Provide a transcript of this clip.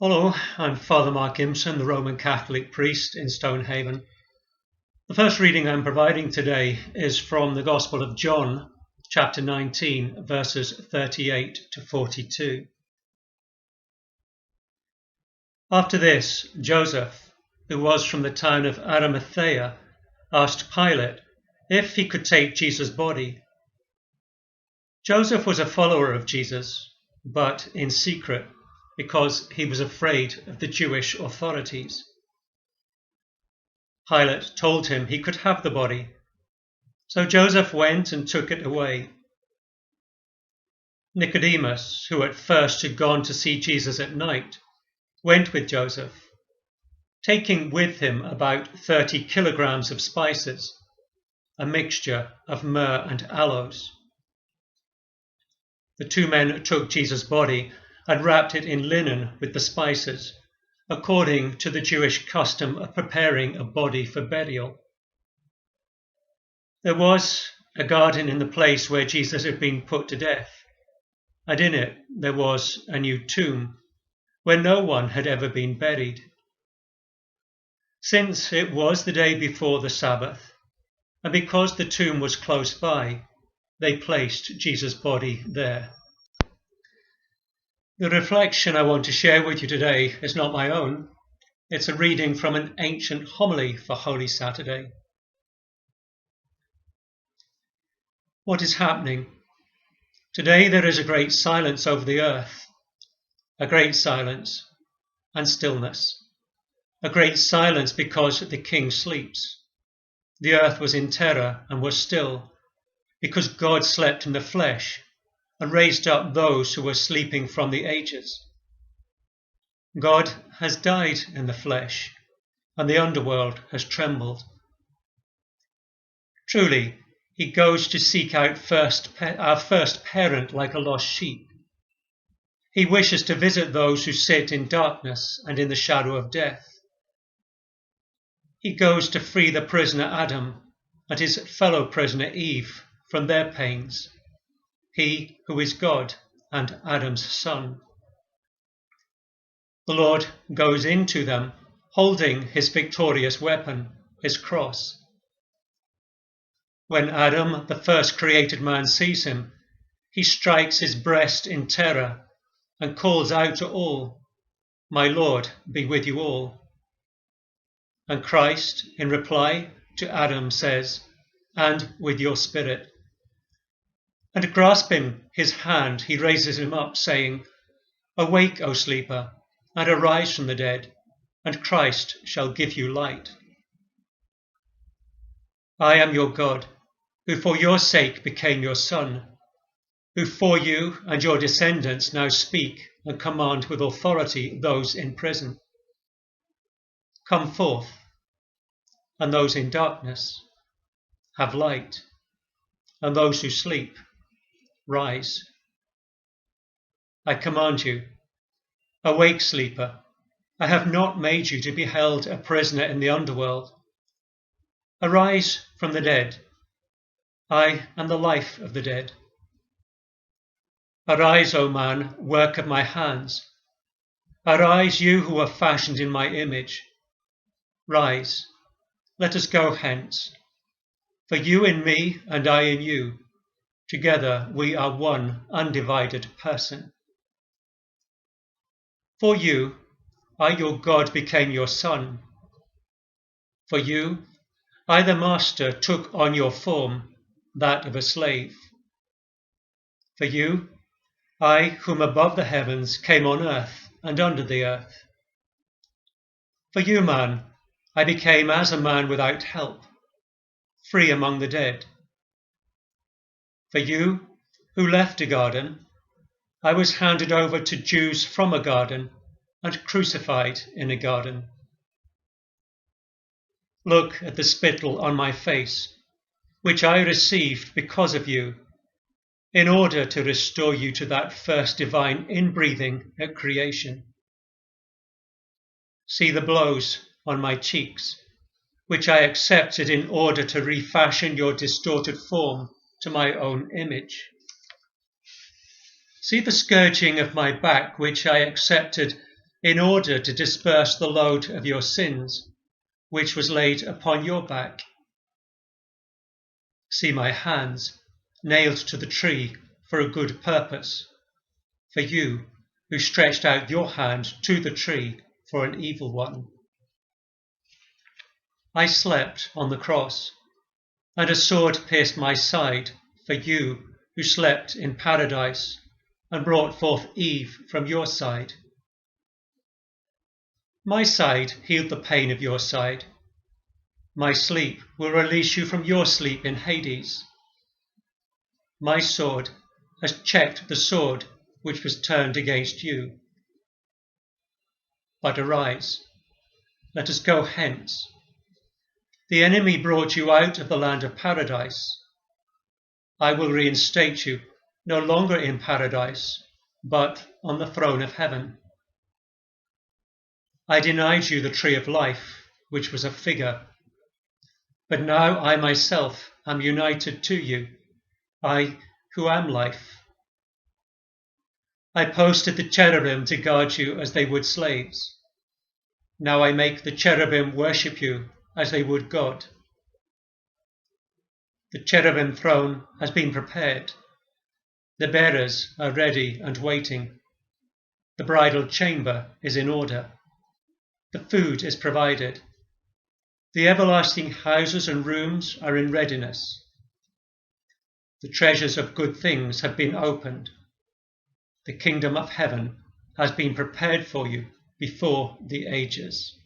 Hello, I'm Father Mark Impson, the Roman Catholic priest in Stonehaven. The first reading I'm providing today is from the Gospel of John, chapter 19, verses 38 to 42. After this, Joseph, who was from the town of Arimathea, asked Pilate if he could take Jesus' body. Joseph was a follower of Jesus, but in secret, because he was afraid of the Jewish authorities. Pilate told him he could have the body, so Joseph went and took it away. Nicodemus, who at first had gone to see Jesus at night, went with Joseph, taking with him about 30 kilograms of spices, a mixture of myrrh and aloes. The two men took Jesus' body and wrapped it in linen with the spices, according to the Jewish custom of preparing a body for burial. There was a garden in the place where Jesus had been put to death, and in it there was a new tomb, where no one had ever been buried. Since it was the day before the Sabbath, and because the tomb was close by, they placed Jesus' body there. The reflection I want to share with you today is not my own. It's a reading from an ancient homily for Holy Saturday. What is happening? Today there is a great silence over the earth, a great silence and stillness. A great silence because the King sleeps. The earth was in terror and was still, because God slept in the flesh and raised up those who were sleeping from the ages. God has died in the flesh, and the underworld has trembled. Truly, he goes to seek out our first parent like a lost sheep. He wishes to visit those who sit in darkness and in the shadow of death. He goes to free the prisoner Adam and his fellow prisoner Eve from their pains, he who is God and Adam's son. The Lord goes into them, holding his victorious weapon, his cross. When Adam, the first created man, sees him, he strikes his breast in terror and calls out to all, "My Lord be with you all." And Christ, in reply to Adam, says, "And with your spirit." And grasping his hand, he raises him up, saying, "Awake, O sleeper, and arise from the dead, and Christ shall give you light." I am your God, who for your sake became your Son, who for you and your descendants now speak and command with authority those in prison. Come forth, and those in darkness have light, and those who sleep rise. I command you, awake, sleeper. I have not made you to be held a prisoner in the underworld. Arise from the dead. I am the life of the dead. Arise, O man, work of my hands. Arise, you who are fashioned in my image. Rise, let us go hence. For you in me and I in you, together we are one undivided person. For you, I your God became your Son. For you, I the Master took on your form, that of a slave. For you, I whom above the heavens came on earth and under the earth. For you, man, I became as a man without help, free among the dead. For you, who left a garden, I was handed over to Jews from a garden and crucified in a garden. Look at the spittle on my face, which I received because of you, in order to restore you to that first divine inbreathing at creation. See the blows on my cheeks, which I accepted in order to refashion your distorted form to my own image. See the scourging of my back, which I accepted in order to disperse the load of your sins, which was laid upon your back. See my hands, nailed to the tree for a good purpose, for you who stretched out your hand to the tree for an evil one. I slept on the cross, and a sword pierced my side, for you who slept in paradise and brought forth Eve from your side. My side healed the pain of your side. My sleep will release you from your sleep in Hades. My sword has checked the sword which was turned against you. But arise, let us go hence. The enemy brought you out of the land of paradise. I will reinstate you, no longer in paradise, but on the throne of heaven. I denied you the tree of life, which was a figure. But now I myself am united to you, I who am life. I posted the cherubim to guard you as they would slaves. Now I make the cherubim worship you as they would God. The cherubim throne has been prepared. The bearers are ready and waiting. The bridal chamber is in order. The food is provided. The everlasting houses and rooms are in readiness. The treasures of good things have been opened. The kingdom of heaven has been prepared for you before the ages.